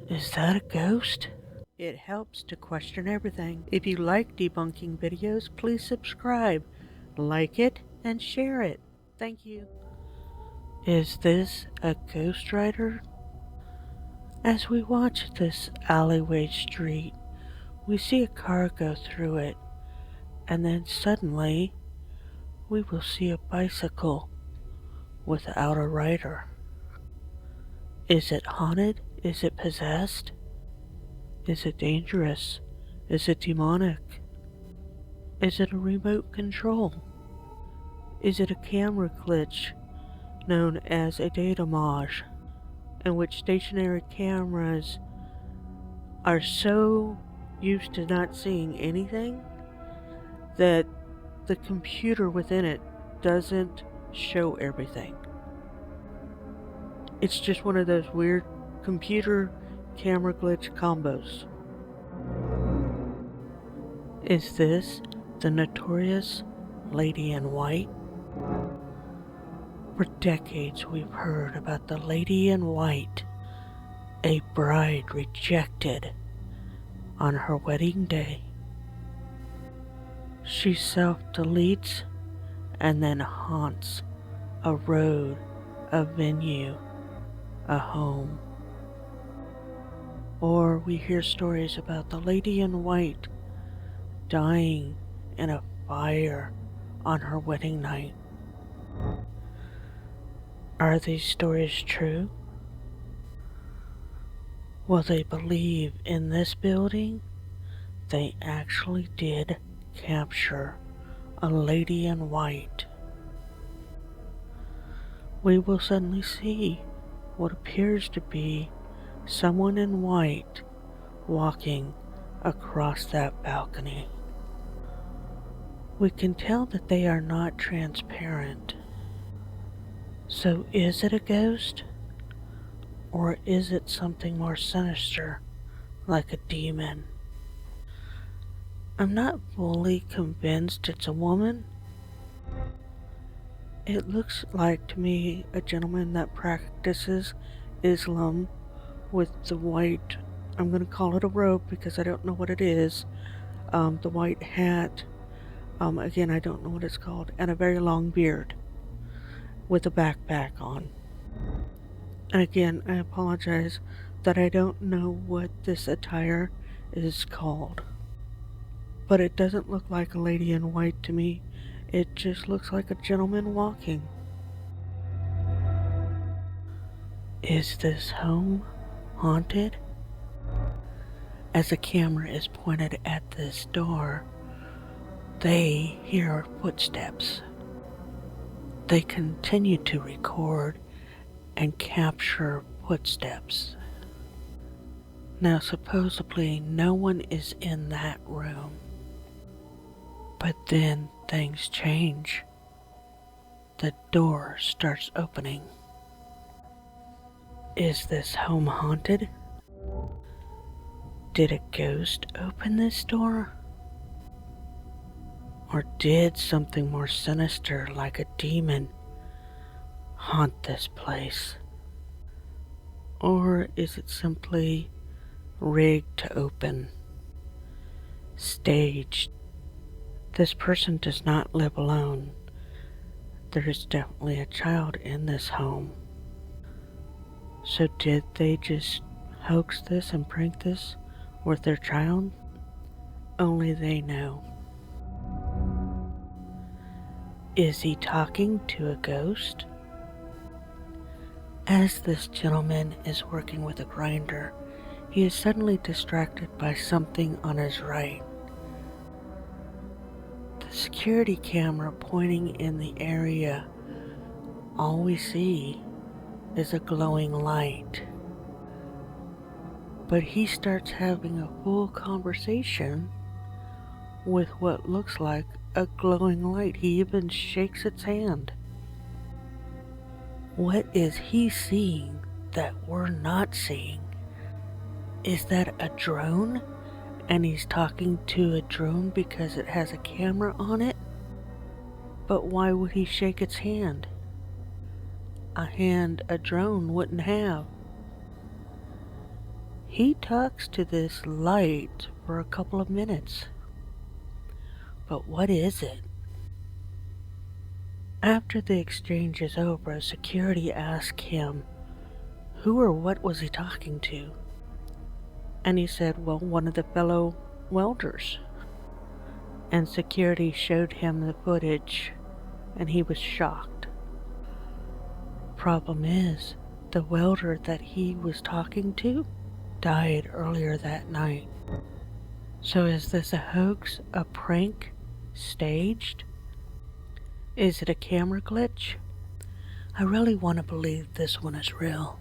Is that a ghost? It helps to question everything. If you like debunking videos, please subscribe, like it, and share it. Thank you. Is this a ghost rider? As we watch this alleyway street, we see a car go through it, and then suddenly we will see a bicycle without a rider. Is it haunted? Is it possessed? Is it dangerous? Is it demonic? Is it a remote control? Is it a camera glitch known as a data mage, in which stationary cameras are so used to not seeing anything that the computer within it doesn't show everything? It's just one of those weird computer camera glitch combos. Is this the notorious Lady in White? For decades we've heard about the Lady in White, a bride rejected on her wedding day. She self-deletes and then haunts a road, a venue, a home. Or we hear stories about the Lady in White dying in a fire on her wedding night. Are these stories true? Well, they believe in this building they actually did capture a Lady in White. We will suddenly see what appears to be someone in white walking across that balcony. We can tell that they are not transparent. So is it a ghost? Or is it something more sinister, like a demon? I'm not fully convinced it's a woman. It looks like to me a gentleman that practices Islam with the white, I'm going to call it a robe because I don't know what it is, the white hat, again I don't know what it's called, and a very long beard with a backpack on. And again, I apologize that I don't know what this attire is called. But it doesn't look like a lady in white to me. It just looks like a gentleman walking. Is this home haunted? As a camera is pointed at this door, they hear footsteps. They continue to record and capture footsteps. Now supposedly no one is in that room. But then things change. The door starts opening. Is this home haunted? Did a ghost open this door? Or did something more sinister like a demon haunt this place? Or is it simply rigged to open, staged? This person does not live alone. There is definitely a child in this home. So did they just hoax this and prank this with their child? Only they know. Is he talking to a ghost? As this gentleman is working with a grinder, he is suddenly distracted by something on his right. The security camera pointing in the area, all we see is a glowing light. But he starts having a full conversation with what looks like a glowing light. He even shakes its hand. What is he seeing that we're not seeing? Is that a drone? And he's talking to a drone because it has a camera on it? But why would he shake its hand? A hand a drone wouldn't have. He talks to this light for a couple of minutes. But what is it? After the exchange is over, security asks him who or what was he talking to? And he said, well, one of the fellow welders. And security showed him the footage, and he was shocked. Problem is, the welder that he was talking to died earlier that night. So is this a hoax, a prank, staged? Is it a camera glitch? I really want to believe this one is real.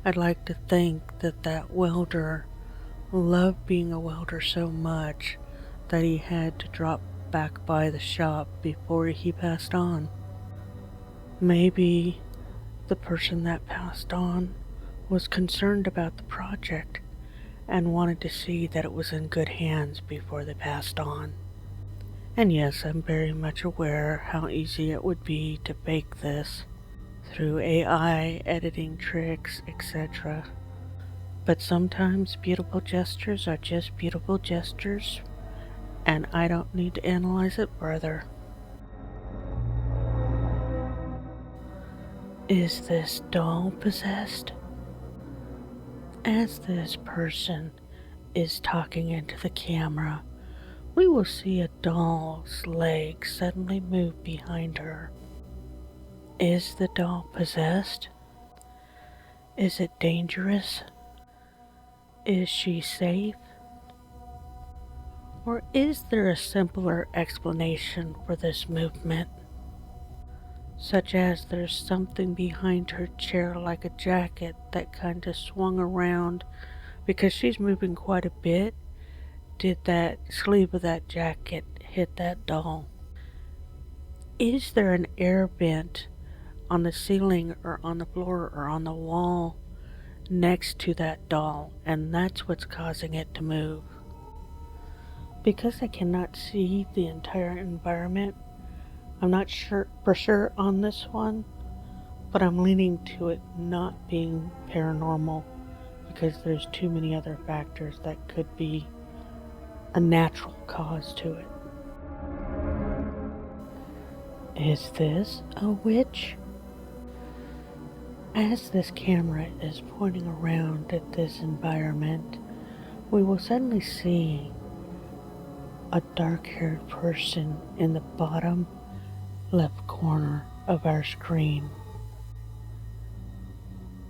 I'd like to think that that welder loved being a welder so much that he had to drop back by the shop before he passed on. Maybe the person that passed on was concerned about the project and wanted to see that it was in good hands before they passed on. And yes, I'm very much aware how easy it would be to fake this through AI, editing tricks, etc. But sometimes beautiful gestures are just beautiful gestures, and I don't need to analyze it further. Is this doll possessed? As this person is talking into the camera, we will see a doll's leg suddenly move behind her. Is the doll possessed? Is it dangerous? Is she safe? Or is there a simpler explanation for this movement? Such as there's something behind her chair like a jacket that kind of swung around because she's moving quite a bit. Did that sleeve of that jacket hit that doll? Is there an air vent on the ceiling or on the floor or on the wall next to that doll, and that's what's causing it to move? Because I cannot see the entire environment, I'm not sure for sure on this one, but I'm leaning to it not being paranormal because there's too many other factors that could be a natural cause to it. Is this a witch? As this camera is pointing around at this environment, we will suddenly see a dark-haired person in the bottom left corner of our screen.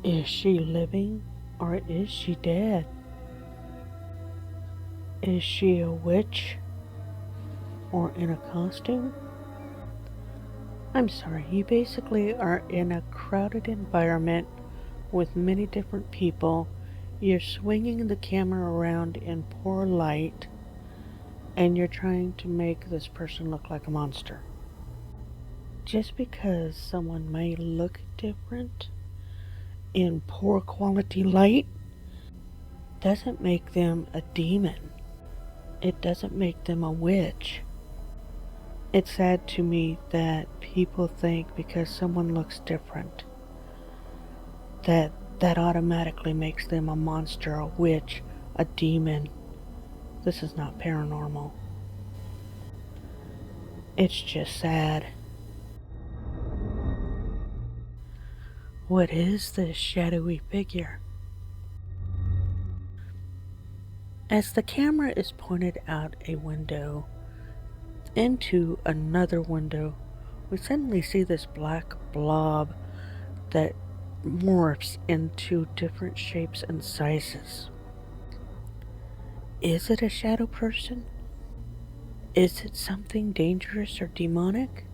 Is she living or is she dead? Is she a witch or in a costume? I'm sorry, you basically are in a crowded environment with many different people. You're swinging the camera around in poor light and you're trying to make this person look like a monster. Just because someone may look different in poor quality light doesn't make them a demon. It doesn't make them a witch. It's sad to me that people think because someone looks different that automatically makes them a monster, a witch, a demon. This is not paranormal. It's just sad. What is this shadowy figure? As the camera is pointed out a window into another window, we suddenly see this black blob that morphs into different shapes and sizes. Is it a shadow person? Is it something dangerous or demonic?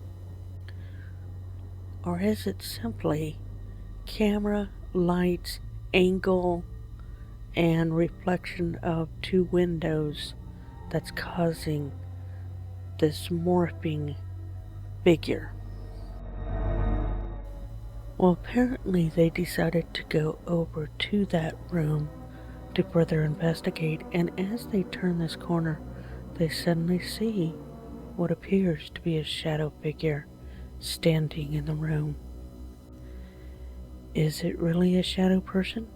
Or is it simply camera, lights, angle, and reflection of two windows that's causing this morphing figure? Well, apparently they decided to go over to that room to further investigate, and as they turn this corner, they suddenly see what appears to be a shadow figure standing in the room. Is it really a shadow person?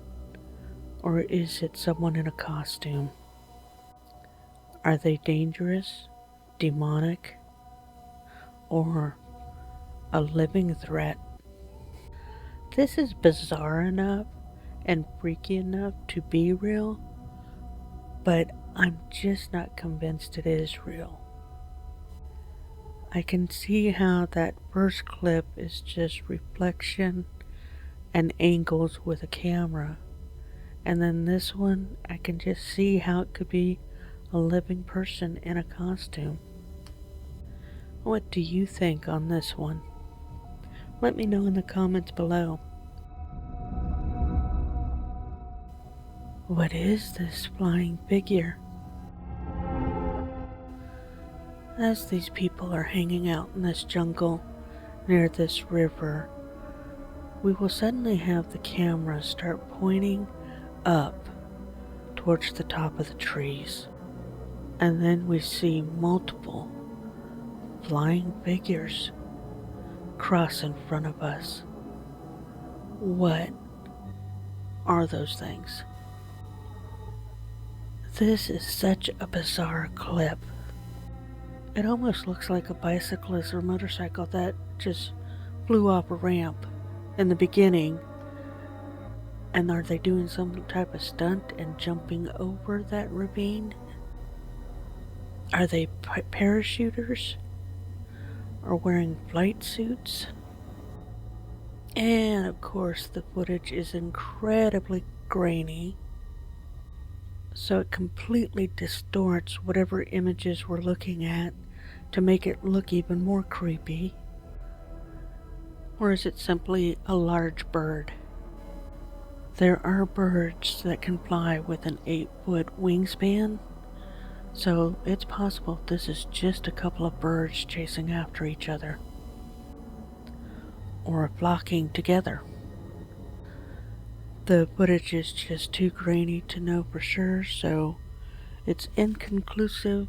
Or is it someone in a costume? Are they dangerous, demonic, or a living threat? This is bizarre enough and freaky enough to be real, but I'm just not convinced it is real. I can see how that first clip is just reflection and angles with a camera, and then this one I can just see how it could be a living person in a costume. What do you think on this one? Let me know in the comments below. What is this flying figure? As these people are hanging out in this jungle near this river, we will suddenly have the camera start pointing up towards the top of the trees. And then we see multiple flying figures cross in front of us. What are those things? This is such a bizarre clip. It almost looks like a bicyclist or motorcycle that just flew off a ramp in the beginning. And are they doing some type of stunt and jumping over that ravine? Are they parachuters? Or wearing flight suits? And of course the footage is incredibly grainy, so it completely distorts whatever images we're looking at to make it look even more creepy. Or is it simply a large bird? There are birds that can fly with an 8-foot wingspan, so it's possible this is just a couple of birds chasing after each other, or flocking together. The footage is just too grainy to know for sure, so it's inconclusive,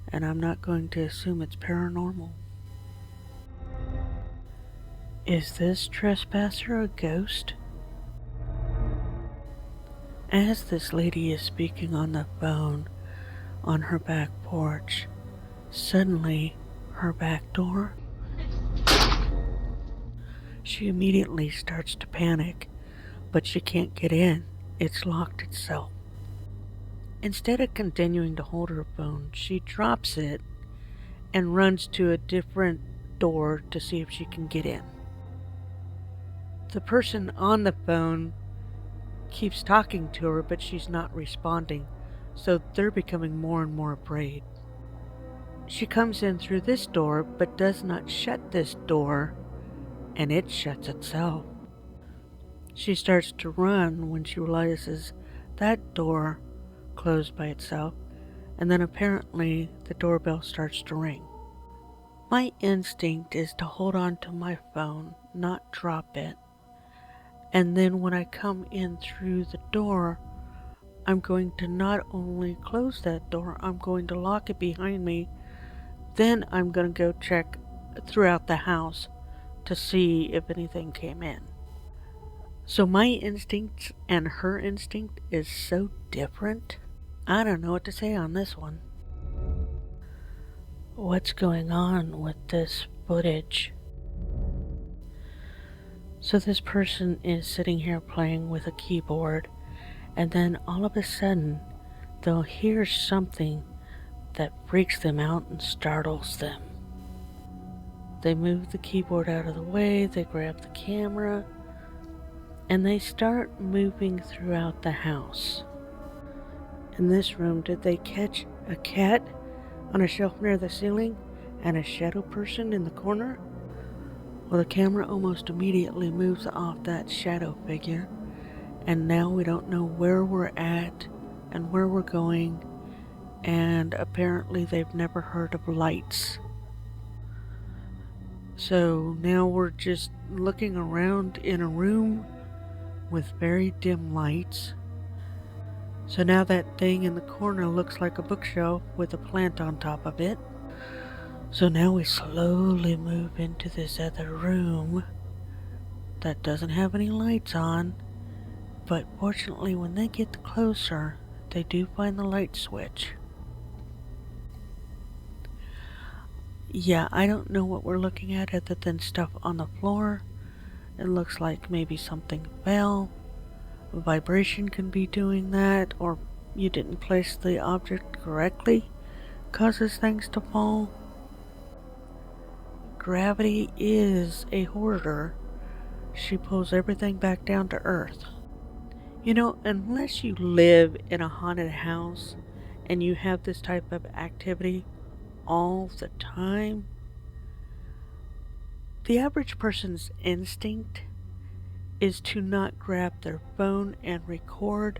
and I'm not going to assume it's paranormal. Is this trespasser a ghost? As this lady is speaking on the phone on her back porch, suddenly her back door, she immediately starts to panic, but she can't get in. It's locked itself. Instead of continuing to hold her phone, she drops it and runs to a different door to see if she can get in. The person on the phone keeps talking to her, but she's not responding, so they're becoming more and more afraid. She comes in through this door, but does not shut this door, and it shuts itself. She starts to run when she realizes that door closed by itself, and then apparently the doorbell starts to ring. My instinct is to hold on to my phone, not drop it. And then when I come in through the door, I'm going to not only close that door, I'm going to lock it behind me. Then I'm going to go check throughout the house to see if anything came in. So my instinct and her instinct is so different. I don't know what to say on this one. What's going on with this footage? So this person is sitting here playing with a keyboard, and then all of a sudden they'll hear something that freaks them out and startles them. They move the keyboard out of the way, they grab the camera, and they start moving throughout the house. In this room, did they catch a cat on a shelf near the ceiling and a shadow person in the corner? Well, the camera almost immediately moves off that shadow figure, and now we don't know where we're at and where we're going, and apparently they've never heard of lights. So now we're just looking around in a room with very dim lights. So now that thing in the corner looks like a bookshelf with a plant on top of it. So now we slowly move into this other room that doesn't have any lights on, But fortunately, when they get closer, they do find the light switch. Yeah, I don't know what we're looking at other than stuff on the floor. It looks like maybe something fell. A vibration can be doing that, or you didn't place the object correctly, causes things to fall. Gravity is a hoarder. She pulls everything back down to earth. You know, unless you live in a haunted house and you have this type of activity all the time, the average person's instinct is to not grab their phone and record.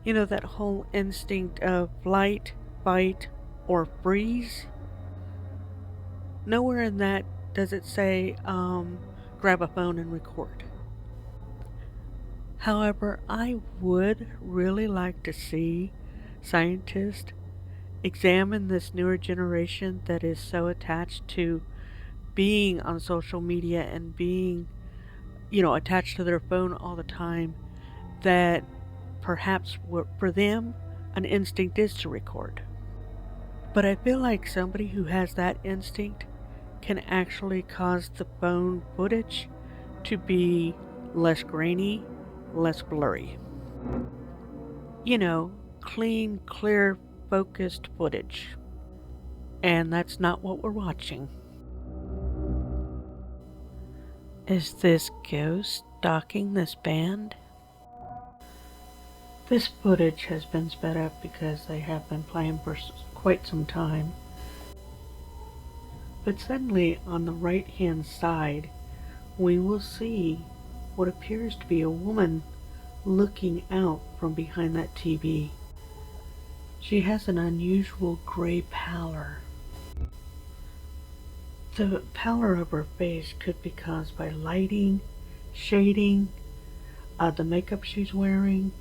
You know, that whole instinct of flight, fight, or freeze. Nowhere in that does it say, grab a phone and record. However, I would really like to see scientists examine this newer generation that is so attached to being on social media and being, attached to their phone all the time, that perhaps for them, an instinct is to record. But I feel like somebody who has that instinct can actually cause the phone footage to be less grainy, less blurry. Clean, clear, focused footage. And that's not what we're watching. Is this ghost stalking this band? This footage has been sped up because they have been playing for quite some time. But suddenly, on the right-hand side, we will see what appears to be a woman looking out from behind that TV. She has an unusual gray pallor. The pallor of her face could be caused by lighting, shading, the makeup she's wearing,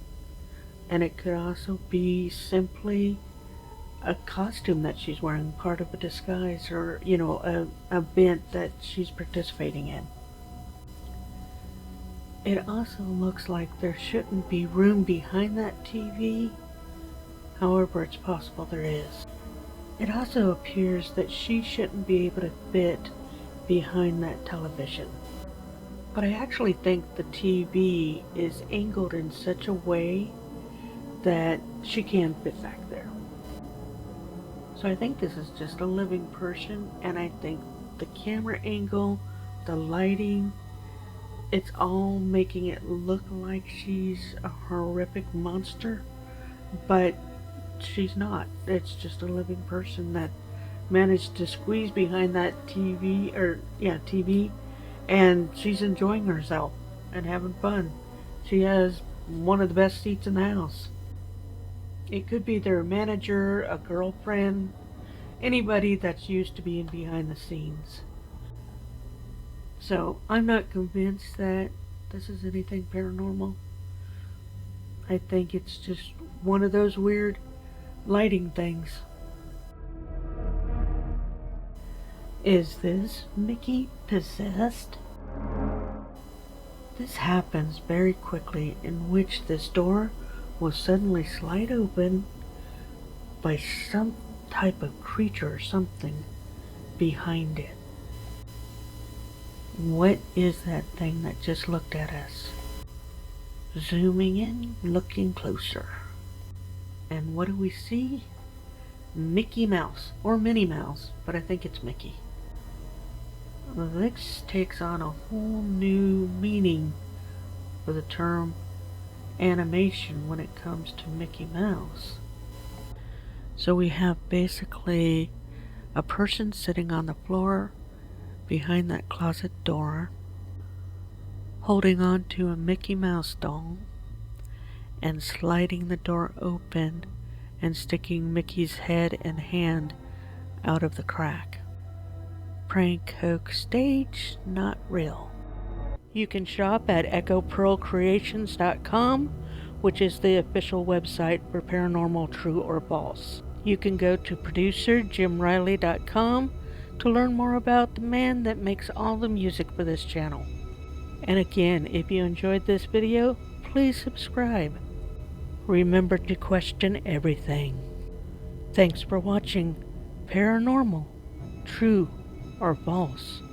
and it could also be simply a costume that she's wearing, part of a disguise, or, an event that she's participating in. It also looks like there shouldn't be room behind that TV. However, it's possible there is. It also appears that she shouldn't be able to fit behind that television. But I actually think the TV is angled in such a way that she can fit back there. So I think this is just a living person, and I think the camera angle, the lighting, it's all making it look like she's a horrific monster, but she's not. It's just a living person that managed to squeeze behind that TV, and she's enjoying herself and having fun. She has one of the best seats in the house. It could be their manager, a girlfriend, anybody that's used to being behind the scenes. So I'm not convinced that this is anything paranormal. I think it's just one of those weird lighting things. Is this Mickey possessed? This happens very quickly, in which this door will suddenly slide open by some type of creature or something behind it. What is that thing that just looked at us? Zooming in, looking closer. And what do we see? Mickey Mouse, or Minnie Mouse, but I think it's Mickey. This takes on a whole new meaning for the term animation when it comes to Mickey Mouse. So we have basically a person sitting on the floor behind that closet door, holding on to a Mickey Mouse doll and sliding the door open and sticking Mickey's head and hand out of the crack. Prank hoax stage, not real. You can shop at echopearlcreations.com, which is the official website for Paranormal True or False. You can go to producerjimriley.com to learn more about the man that makes all the music for this channel. And again, if you enjoyed this video, please subscribe. Remember to question everything. Thanks for watching Paranormal, True or False.